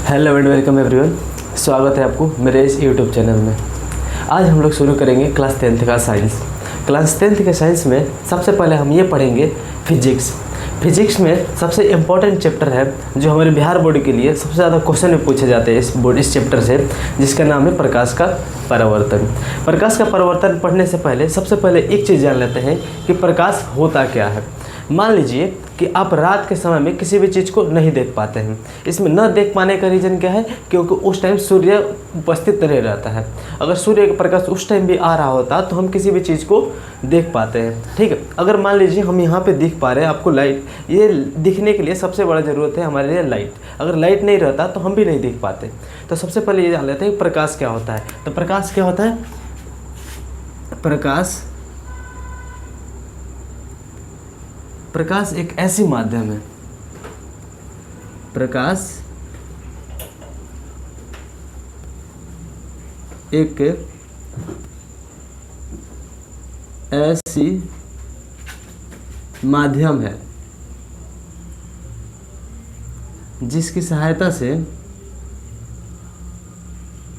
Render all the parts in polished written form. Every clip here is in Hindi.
Hello and welcome everyone. स्वागत है आपको मेरे इस यूट्यूब चैनल में। आज हम लोग शुरू करेंगे क्लास 10th का साइंस। क्लास 10th के साइंस में सबसे पहले हम ये पढ़ेंगे फिजिक्स। फिजिक्स में सबसे इम्पॉर्टेंट चैप्टर है जो हमारे बिहार बोर्ड के लिए सबसे ज़्यादा क्वेश्चन में पूछे जाते हैं इस चैप्टर से, जिसका नाम है प्रकाश का परावर्तन। प्रकाश का परावर्तन पढ़ने से पहले सबसे पहले एक चीज़ जान लेते हैं कि प्रकाश होता क्या है। मान लीजिए कि आप रात के समय में किसी भी चीज़ को नहीं देख पाते हैं। इसमें न देख पाने का रीज़न क्या है? क्योंकि उस टाइम सूर्य उपस्थित नहीं रहता है। अगर सूर्य का प्रकाश उस टाइम भी आ रहा होता तो हम किसी भी चीज़ को देख पाते हैं। ठीक है, अगर मान लीजिए हम यहाँ पे दिख पा रहे हैं, आपको लाइट, ये दिखने के लिए सबसे बड़ा ज़रूरत है हमारे लिए लाइट। अगर लाइट नहीं रहता तो हम भी नहीं दिख पाते। तो सबसे पहले ये जान लेते हैं प्रकाश क्या होता है। तो प्रकाश क्या होता है? प्रकाश एक ऐसी माध्यम है, प्रकाश एक ऐसी माध्यम है जिसकी सहायता से हम अपने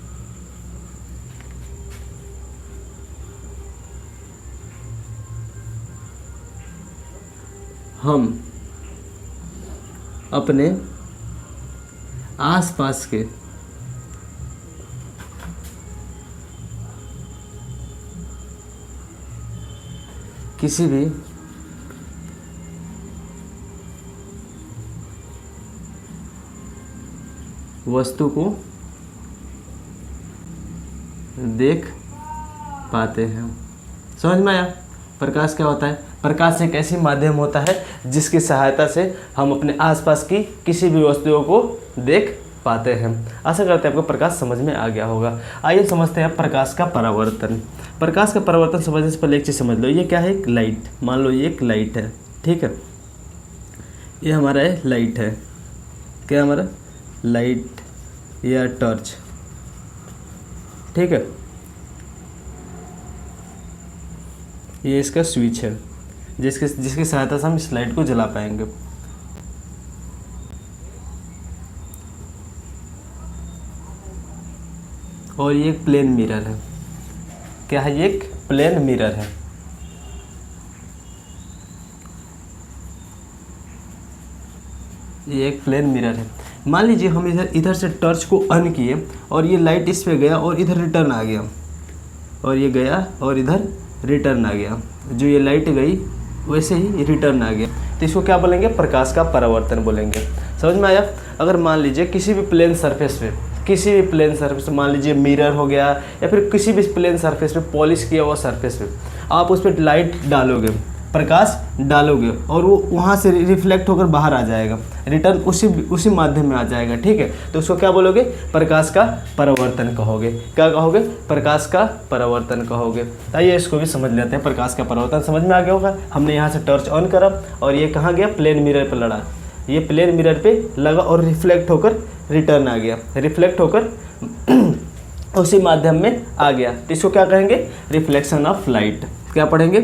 आसपास के किसी भी वस्तु को देख पाते हैं। समझ में आया? प्रकाश क्या होता है? प्रकाश एक ऐसी माध्यम होता है जिसकी सहायता से हम अपने आसपास की किसी भी वस्तुओं को देख पाते हैं। आशा करते हैं आपको प्रकाश समझ में आ गया होगा। आइए समझते हैं प्रकाश का परावर्तन। प्रकाश का परावर्तन समझने से पहले एक चीज़ समझ लो, ये क्या है? एक लाइट। मान लो ये एक लाइट है, ठीक है, ये हमारा लाइट है। क्या हमारा? लाइट या टॉर्च, ठीक है। ये इसका स्विच है जिसकी सहायता से हम इस लाइट को जला पाएंगे। और ये एक प्लेन मिरर है। क्या है? ये एक प्लेन मिरर है। ये एक प्लेन मिरर है। मान लीजिए हम इधर से टॉर्च को ऑन किए और ये लाइट इस पे गया और इधर रिटर्न आ गया, और ये गया और इधर रिटर्न आ गया। जो ये लाइट गई वैसे ही रिटर्न आ गया, तो इसको क्या बोलेंगे? प्रकाश का परावर्तन बोलेंगे। समझ में आया? अगर मान लीजिए किसी भी प्लेन सरफेस पे, मान लीजिए मिरर हो गया या फिर किसी भी प्लेन सरफेस पे, पॉलिश किया हुआ सरफेस पे, आप उस पर लाइट डालोगे, प्रकाश डालोगे, और वो वहाँ से रिफ्लेक्ट होकर बाहर आ जाएगा, रिटर्न उसी माध्यम में आ जाएगा, ठीक है। तो उसको क्या बोलोगे? प्रकाश का परावर्तन कहोगे। क्या कहोगे? प्रकाश का परावर्तन कहोगे। आइए इसको भी समझ लेते हैं। प्रकाश का परावर्तन समझ में आ गया होगा। हमने यहाँ से टॉर्च ऑन करा और ये कहाँ गया? प्लेन मिरर पर लड़ा। ये प्लेन मिरर पे लगा और रिफ्लेक्ट होकर रिटर्न आ गया, रिफ्लेक्ट होकर उसी माध्यम में आ गया। तो इसको क्या कहेंगे? Reflection of light. क्या पढ़ेंगे?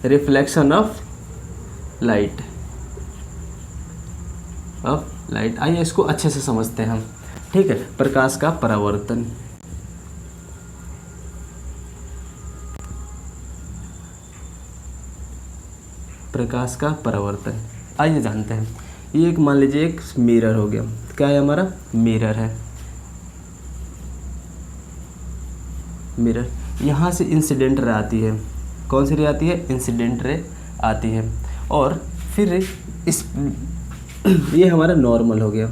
रिफ्लेक्शन ऑफ लाइट, आइए इसको अच्छे से समझते हैं हम, ठीक है। प्रकाश का परावर्तन, प्रकाश का परावर्तन आइए जानते हैं। ये एक, मान लीजिए एक मिरर हो गया। क्या है? हमारा मिरर है। मिरर, यहाँ से इंसिडेंट रे आती है। कौन सी रे आती है? इंसिडेंट रे आती है। और फिर ये हमारा नॉर्मल हो गया,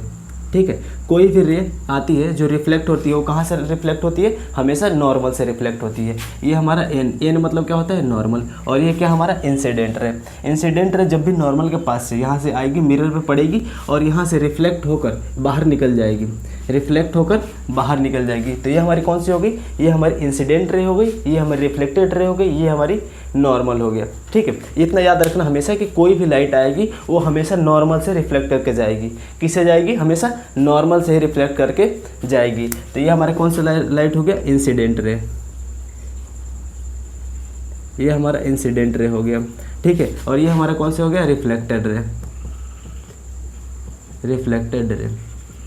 ठीक है। कोई भी रे आती है जो रिफ्लेक्ट होती है, वो कहाँ से रिफ्लेक्ट होती है? हमेशा नॉर्मल से रिफ्लेक्ट होती है। ये हमारा एन मतलब क्या होता है? नॉर्मल। और ये क्या हमारा? Incident ray. इंसिडेंट रे जब भी नॉर्मल के पास से यहाँ से आएगी, मिरर पे पड़ेगी और यहाँ से रिफ्लेक्ट होकर बाहर निकल जाएगी, रिफ्लेक्ट होकर बाहर निकल जाएगी। तो ये हमारी कौन सी हो गई? ये हमारी इंसिडेंट रे हो गई, ये हमारी रिफ्लेक्टेड रे हो गई, ये हमारी नॉर्मल हो गया, ठीक है। इतना याद रखना हमेशा कि कोई भी लाइट आएगी वो हमेशा नॉर्मल से रिफ्लेक्ट करके जाएगी। किससे जाएगी? हमेशा नॉर्मल से ही रिफ्लेक्ट करके जाएगी। तो ये हमारे कौन सा लाइट हो गया? Incident ray. ये हमारा इंसिडेंट रे हो गया, ठीक है। और ये हमारा कौन सा हो गया? Reflected ray. रिफ्लेक्टेड रे,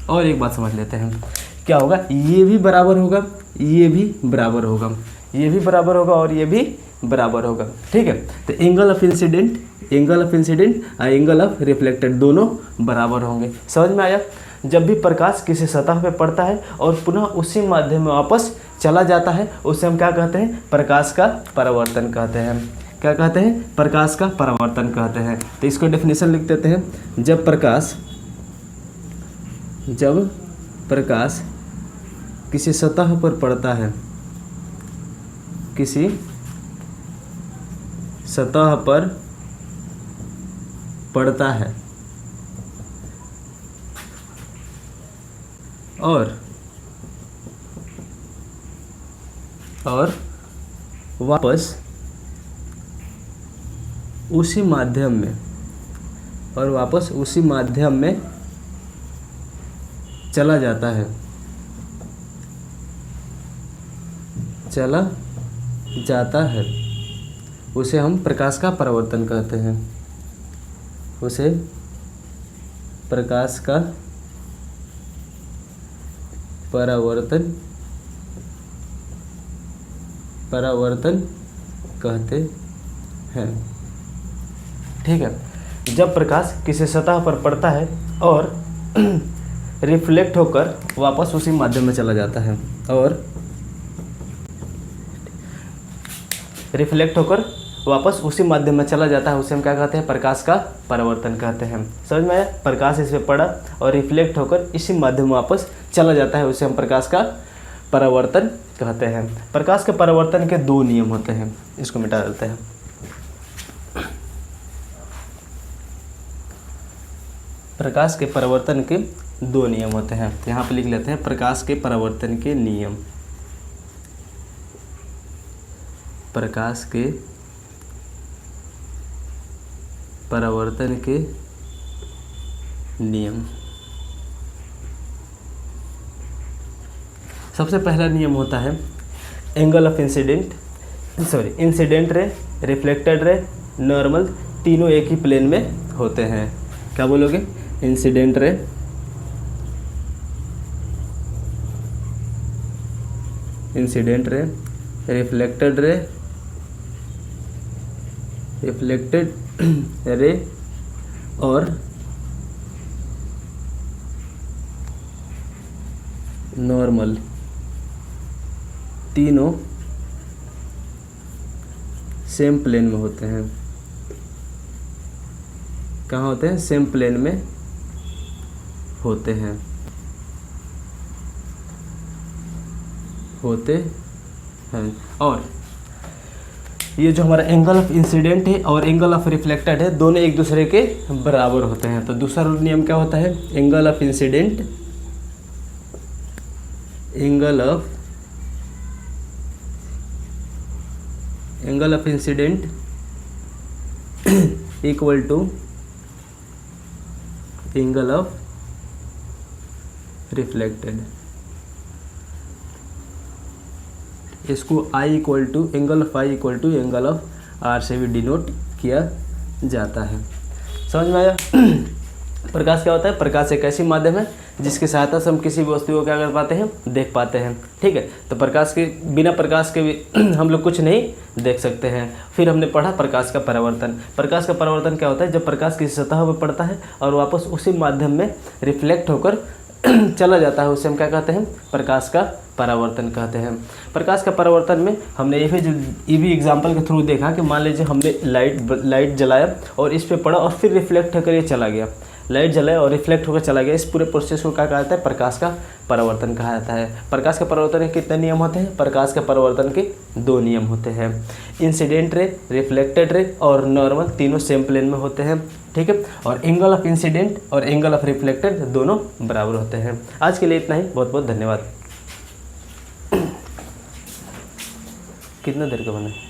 और एक बात समझ लेते हैं, क्या होगा, ये भी बराबर होगा, ये भी बराबर होगा, ये भी बराबर होगा और ये भी बराबर होगा। ठीक है, तो एंगल ऑफ इंसिडेंट और एंगल ऑफ रिफ्लेक्टेड दोनों बराबर होंगे। समझ में आया? जब भी प्रकाश किसी सतह पे पड़ता है और पुनः उसी माध्यम में वापस चला जाता है, उसे हम क्या कहते हैं, प्रकाश का परावर्तन कहते हैं। क्या कहते हैं? प्रकाश का परावर्तन कहते हैं। तो इसको डेफिनेशन लिख देते हैं। जब प्रकाश किसी सतह पर पड़ता है, किसी सतह पर पड़ता है और वापस उसी माध्यम में चला जाता है, उसे हम प्रकाश का परावर्तन कहते हैं। उसे प्रकाश का परावर्तन कहते हैं। ठीक है, जब प्रकाश किसी सतह पर पड़ता है और रिफ्लेक्ट होकर वापस उसी माध्यम में चला जाता है, और रिफ्लेक्ट होकर वापस उसी माध्यम में चला जाता है, उसे हम क्या कहते हैं, प्रकाश का परावर्तन कहते हैं। समझ में आया? प्रकाश इस पे पड़ा और रिफ्लेक्ट होकर इसी माध्यम में वापस चला जाता है, उसे हम प्रकाश का परावर्तन कहते हैं। प्रकाश के परावर्तन के दो नियम होते हैं, इसको मिटा देते हैं। प्रकाश के परावर्तन के दो नियम होते हैं, यहाँ पे लिख लेते हैं प्रकाश के परावर्तन के नियम। प्रकाश के परावर्तन के नियम। सबसे पहला नियम होता है angle of incident ray, reflected ray, normal, तीनों एक ही प्लेन में होते हैं। क्या बोलोगे? इंसिडेंट रे, रिफ्लेक्टेड रे और नॉर्मल, तीनों सेम प्लेन में होते हैं। कहाँ होते हैं? सेम प्लेन में होते हैं। और ये जो हमारा एंगल ऑफ इंसिडेंट है और एंगल ऑफ रिफ्लेक्टेड है, दोनों एक दूसरे के बराबर होते हैं। तो दूसरा नियम क्या होता है? Angle of incident equal to angle of reflected. इसको angle of i equal to angle of r से भी डिनोट किया जाता है। समझ में आया? प्रकाश क्या होता है? प्रकाश एक ऐसी माध्यम है जिसकी सहायता से हम किसी भी वस्तु को क्या कर पाते हैं? देख पाते हैं। ठीक है, तो बिना प्रकाश के भी हम लोग कुछ नहीं देख सकते हैं। फिर हमने पढ़ा प्रकाश का परावर्तन। प्रकाश का परावर्तन क्या होता है? जब प्रकाश किसी सतह पर पड़ता है और वापस उसी माध्यम में रिफ्लेक्ट होकर चला जाता है, उसे हम क्या कहते हैं? प्रकाश का परावर्तन कहते हैं। प्रकाश का परावर्तन में हमने ये भी एग्जाम्पल के थ्रू देखा कि मान लीजिए हमने लाइट जलाया और इस पे पड़ा और फिर रिफ्लेक्ट होकर ये चला गया। लाइट जलाया और रिफ्लेक्ट होकर चला गया, इस पूरे प्रोसेस को क्या कहा जाता है? प्रकाश का परावर्तन कहा जाता है। प्रकाश के परावर्तन के कितने नियम होते हैं? प्रकाश के परावर्तन के दो नियम होते हैं। इंसिडेंट रे, रिफ्लेक्टेड रे और नॉर्मल, तीनों सेम प्लेन में होते हैं। ठीक है, और एंगल ऑफ इंसिडेंट और एंगल ऑफ रिफ्लेक्टेड दोनों बराबर होते हैं। आज के लिए इतना ही, बहुत बहुत धन्यवाद। कितना देर का बना?